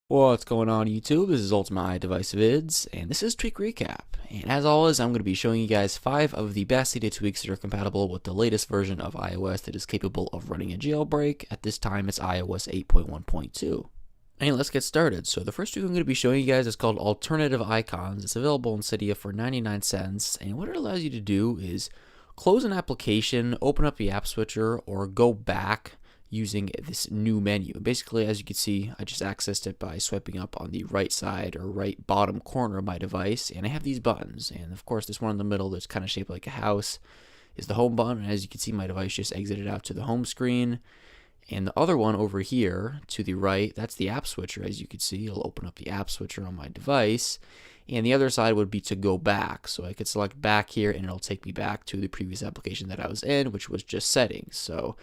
What's going on YouTube? This is AlternateIcons, and this is Tweak Recap. And as always, I'm going to be showing you guys 5 of the best data tweaks that are compatible with the latest version of iOS that is capable of running a jailbreak. At this time, it's iOS 8.1.2. And let's get started. So the first tweak I'm going to be showing you guys is called AlternativeIcons. It's available in Cydia for 99 cents, and what it allows you to do is close an application, open up the app switcher, or go back using this new menu. Basically, as you can see, I just accessed it by swiping up on the right side or right bottom corner of my device, and I have these buttons. And of course, this one in the middle that's kind of shaped like a house is the home button. And as you can see, my device just exited out to the home screen. And the other one over here to the right, that's the app switcher. As you can see, it'll open up the app switcher on my device. And the other side would be to go back. So I could select back here and it'll take me back to the previous application that I was in, which was just settings. So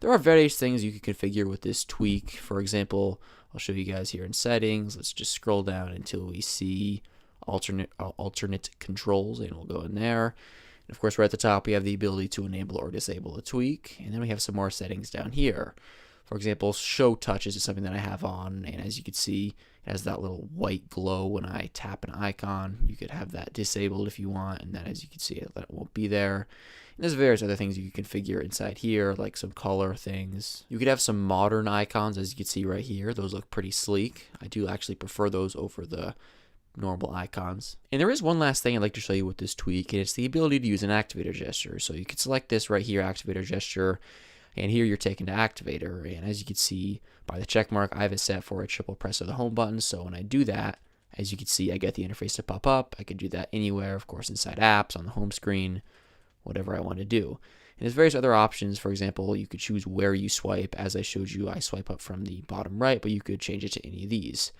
there are various things you can configure with this tweak. For example, I'll show you guys here in settings. Let's just scroll down until we see alternate controls, and we'll go in there. And of course, right at the top, we have the ability to enable or disable a tweak. And then we have some more settings down here. For example, show touches is something that I have on, and as you can see, it has that little white glow when I tap an icon. You could have that disabled if you want, and then as you can see, that won't be there. And there's various other things you can configure inside here, like some color things. You could have some modern icons, as you can see right here. Those look pretty sleek. I do actually prefer those over the normal icons. And there is one last thing I'd like to show you with this tweak, and it's the ability to use an activator gesture. So you can select this right here, activator gesture, and here you're taken to activator. And as you can see by the check mark, I have it set for a triple press of the home button. So when I do that, as you can see, I get the interface to pop up. I could do that anywhere, of course, inside apps, on the home screen, whatever I want to do. And there's various other options. For example, you could choose where you swipe. As I showed you, I swipe up from the bottom right, but you could change it to any of these.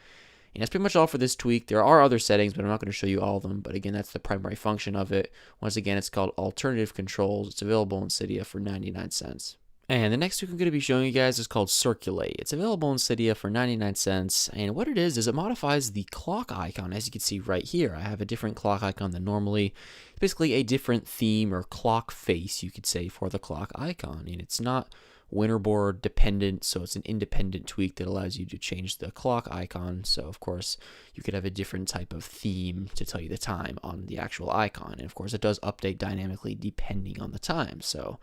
And that's pretty much all for this tweak. There are other settings, but I'm not going to show you all of them. But again, that's the primary function of it. Once again, it's called AlternateControls. It's available in Cydia for 99 cents. And the next tweak I'm going to be showing you guys is called Circulate. It's available in Cydia for 99 cents. And what it is it modifies the clock icon. As you can see right here, I have a different clock icon than normally. It's basically a different theme or clock face, you could say, for the clock icon. And it's not Winterboard dependent, so it's an independent tweak that allows you to change the clock icon. So of course you could have a different type of theme to tell you the time on the actual icon, and of course it does update dynamically depending on the time. So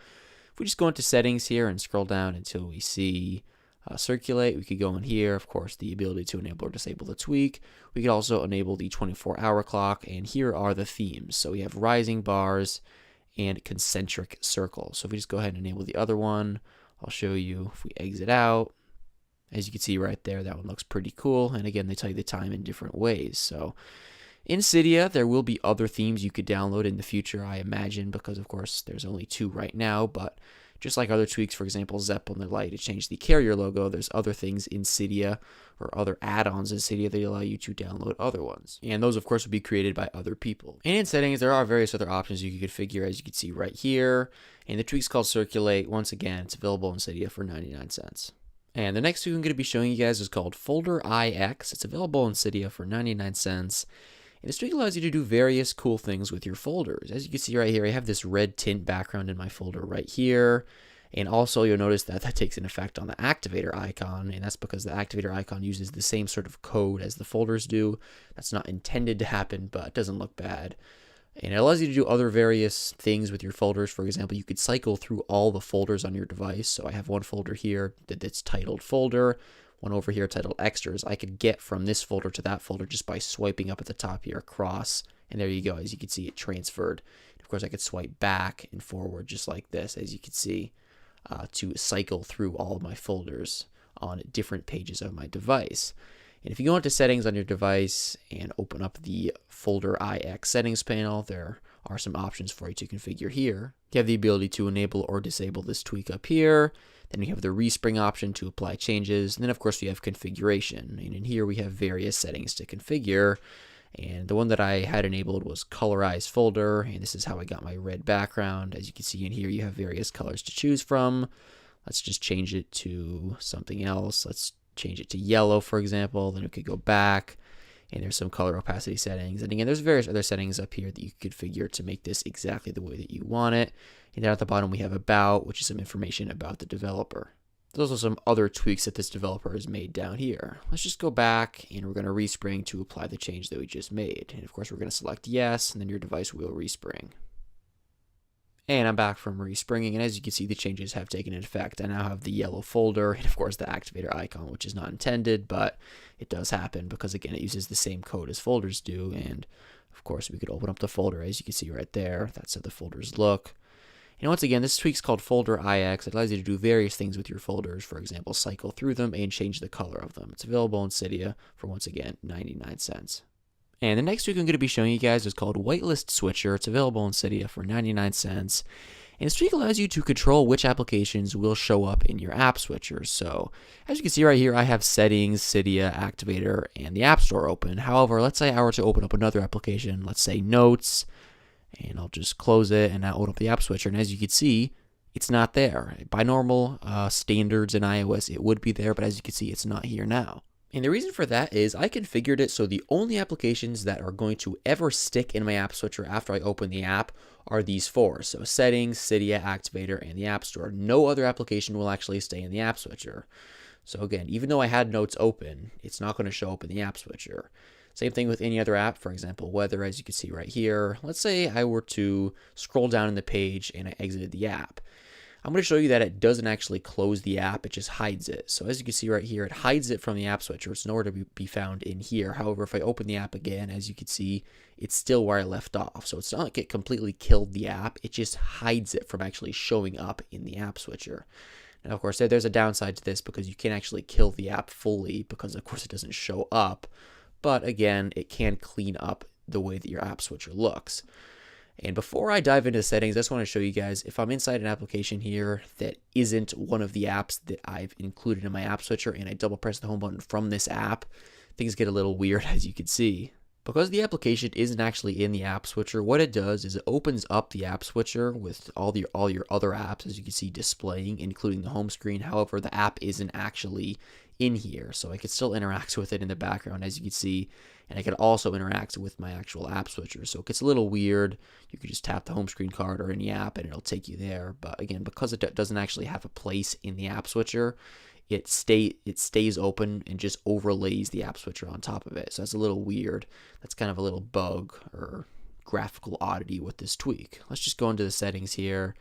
if we just go into settings here and scroll down until we see Circulate, we could go in here, of course, the ability to enable or disable the tweak. We could also enable the 24-hour clock, and here are the themes. So we have rising bars and concentric circles. So if we just go ahead and enable the other one, I'll show you if we exit out. As you can see right there, that one looks pretty cool. And again, they tell you the time in different ways. So in Cydia, there will be other themes you could download in the future, I imagine, because of course there's only 2 right now. But just like other tweaks, for example, Zeppelin and Light to change the carrier logo, there's other things in Cydia or other add-ons in Cydia that allow you to download other ones. And those, of course, will be created by other people. And in settings, there are various other options you can configure, as you can see right here. And the tweak's called Circulate. Once again, it's available in Cydia for 99 cents. And the next tweak I'm going to be showing you guys is called Folderix. It's available in Cydia for 99 cents. And this tweak allows you to do various cool things with your folders. As you can see right here, I have this red tint background in my folder right here. And also you'll notice that takes an effect on the activator icon, and that's because the activator icon uses the same sort of code as the folders do. That's not intended to happen, but it doesn't look bad. And it allows you to do other various things with your folders. For example, you could cycle through all the folders on your device. So I have one folder here that's titled folder, one over here titled extras. I could get from this folder to that folder just by swiping up at the top here across. And there you go. As you can see, it transferred. And of course, I could swipe back and forward just like this, as you can see, to cycle through all of my folders on different pages of my device. And if you go into settings on your device and open up the Folderix settings panel, there are some options for you to configure here. You have the ability to enable or disable this tweak up here. Then we have the respring option to apply changes. And then of course we have configuration. And in here we have various settings to configure. And the one that I had enabled was colorize folder, and this is how I got my red background. As you can see in here, you have various colors to choose from. Let's just change it to something else. Let's change it to yellow, for example. Then we could go back, and there's some color opacity settings. And again, there's various other settings up here that you could configure to make this exactly the way that you want it. And down at the bottom, we have about, which is some information about the developer. There's also some other tweaks that this developer has made down here. Let's just go back and we're going to respring to apply the change that we just made. And of course, we're going to select yes, and then your device will respring. And I'm back from respringing, and as you can see, the changes have taken effect. I now have the yellow folder, and of course the activator icon, which is not intended, but it does happen because, again, it uses the same code as folders do. And of course, we could open up the folder, as you can see right there. That's how the folders look. And once again, this tweak's called Folderix. It allows you to do various things with your folders. For example, cycle through them and change the color of them. It's available in Cydia for, once again, 99 cents. And the next tweak I'm going to be showing you guys is called Whitelist Switcher. It's available in Cydia for 99 cents. And this tweak allows you to control which applications will show up in your app switcher. So as you can see right here, I have Settings, Cydia, Activator, and the App Store open. However, let's say I were to open up another application, let's say Notes, and I'll just close it and now open up the app switcher. And as you can see, it's not there. By normal standards in iOS, it would be there, but as you can see, it's not here now. And the reason for that is I configured it so the only applications that are going to ever stick in my app switcher after I open the app are these four. So Settings, Cydia, Activator, and the App Store. No other application will actually stay in the app switcher. So again, even though I had Notes open, it's not going to show up in the app switcher. Same thing with any other app, for example, Weather, as you can see right here. Let's say I were to scroll down in the page and I exited the app. I'm going to show you that it doesn't actually close the app, it just hides it. So as you can see right here, it hides it from the app switcher. It's nowhere to be found in here. However, if I open the app again, as you can see, it's still where I left off. So it's not like it completely killed the app, it just hides it from actually showing up in the app switcher. Now, of course, there's a downside to this because you can't actually kill the app fully because, of course, it doesn't show up. But again, it can clean up the way that your app switcher looks. And before I dive into settings, I just want to show you guys if I'm inside an application here that isn't one of the apps that I've included in my app switcher and I double press the home button from this app, things get a little weird, as you can see. Because the application isn't actually in the app switcher, what it does is it opens up the app switcher with all your other apps, as you can see, displaying, including the home screen. However, the app isn't actually in here, so I can still interact with it in the background, as you can see, and I can also interact with my actual app switcher. So it gets a little weird. You can just tap the home screen card or any app and it'll take you there. But again, because it doesn't actually have a place in the app switcher, it stays open and just overlays the app switcher on top of it. So that's a little weird. That's kind of a little bug or graphical oddity with this tweak. Let's just go into the settings here.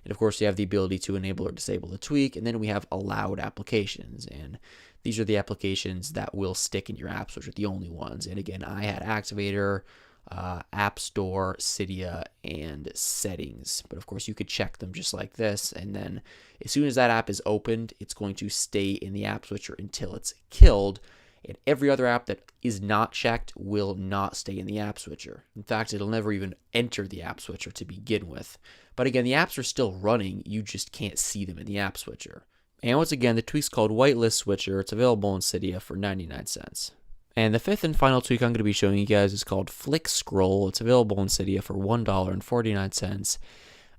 And of course, you have the ability to enable or disable the tweak. And then we have allowed applications. And these are the applications that will stick in your app switcher, the only ones. And again, I had Activator, App Store, Cydia, and Settings. But of course, you could check them just like this. And then as soon as that app is opened, it's going to stay in the app switcher until it's killed. And every other app that is not checked will not stay in the app switcher. In fact, it'll never even enter the app switcher to begin with. But again, the apps are still running. You just can't see them in the app switcher. And once again, the tweak's called Whitelist Switcher. It's available in Cydia for 99 cents. And the fifth and final tweak I'm going to be showing you guys is called FlickScroll. It's available in Cydia for $1.49.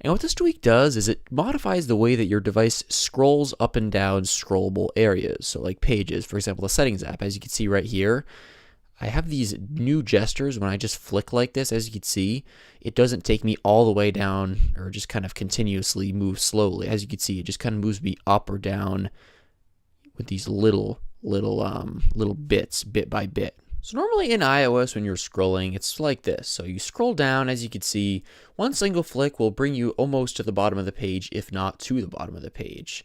And what this tweak does is it modifies the way that your device scrolls up and down scrollable areas. So like pages, for example, the Settings app, as you can see right here, I have these new gestures. When I just flick like this, as you can see, it doesn't take me all the way down or just kind of continuously move slowly. As you can see, it just kind of moves me up or down with these little bits, bit by bit. So normally in iOS, when you're scrolling, it's like this. So you scroll down, as you can see, one single flick will bring you almost to the bottom of the page, if not to the bottom of the page.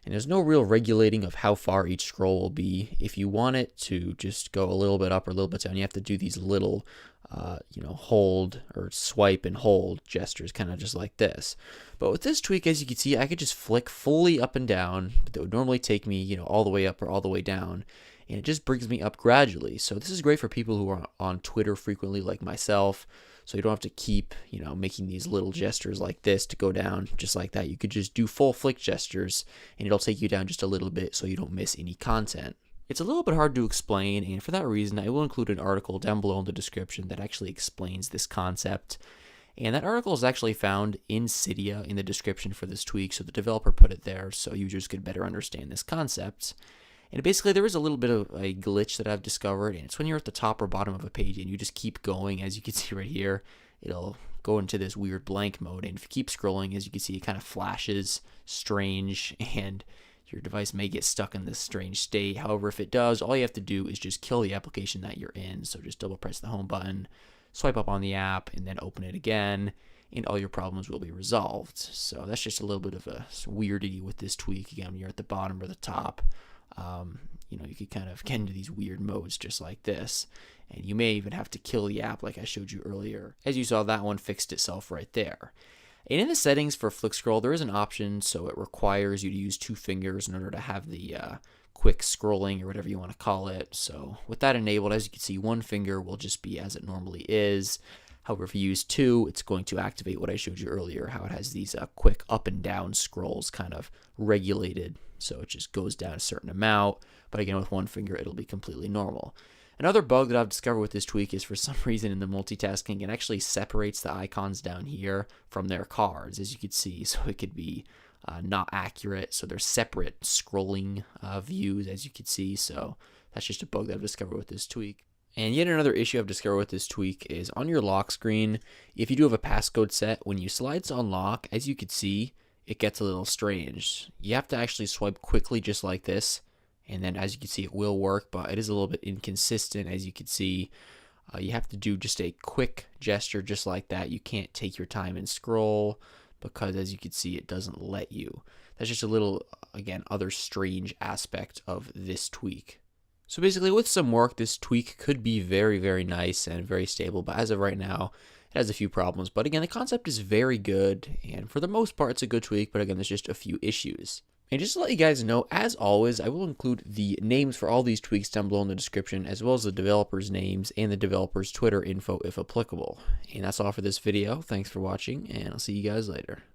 And there's no real regulating of how far each scroll will be. If you want it to just go a little bit up or a little bit down, you have to do these little, hold or swipe and hold gestures, kind of just like this. But with this tweak, as you can see, I could just flick fully up and down. That would normally take me, all the way up or all the way down. And it just brings me up gradually. So this is great for people who are on Twitter frequently, like myself. So you don't have to keep, making these little gestures like this to go down just like that. You could just do full flick gestures and it'll take you down just a little bit so you don't miss any content. It's a little bit hard to explain, and for that reason, I will include an article down below in the description that actually explains this concept. And that article is actually found in Cydia in the description for this tweak, so the developer put it there so users could better understand this concept. And basically, there is a little bit of a glitch that I've discovered, and it's when you're at the top or bottom of a page and you just keep going. As you can see right here, it'll go into this weird blank mode, and if you keep scrolling, as you can see, it kind of flashes strange, and your device may get stuck in this strange state. However, if it does, all you have to do is just kill the application that you're in. So just double press the home button, swipe up on the app, and then open it again, and all your problems will be resolved. So that's just a little bit of a weirdity with this tweak. Again, when you're at the bottom or the top, you could kind of get into these weird modes just like this. And you may even have to kill the app like I showed you earlier. As you saw, that one fixed itself right there. And in the settings for FlickScroll, there is an option, so it requires you to use 2 fingers in order to have the quick scrolling or whatever you want to call it. So with that enabled, as you can see, 1 finger will just be as it normally is. However, if you use 2, it's going to activate what I showed you earlier, how it has these quick up and down scrolls kind of regulated. So it just goes down a certain amount. But again, with 1 finger, it'll be completely normal. Another bug that I've discovered with this tweak is for some reason in the multitasking, it actually separates the icons down here from their cards, as you can see. So it could be not accurate. So they're separate scrolling views, as you can see. So that's just a bug that I've discovered with this tweak. And yet another issue I've discovered with this tweak is on your lock screen, if you do have a passcode set, when you slide to unlock, as you can see, it gets a little strange. You have to actually swipe quickly just like this. And then as you can see, it will work, but it is a little bit inconsistent. As you can see, you have to do just a quick gesture just like that. You can't take your time and scroll because as you can see, it doesn't let you. That's just a little, again, other strange aspect of this tweak. So basically with some work, this tweak could be very, very nice and very stable, but as of right now, it has a few problems. But again, the concept is very good, and for the most part, it's a good tweak, but again, there's just a few issues. And just to let you guys know, as always, I will include the names for all these tweaks down below in the description, as well as the developers' names and the developers' Twitter info if applicable. And that's all for this video. Thanks for watching, and I'll see you guys later.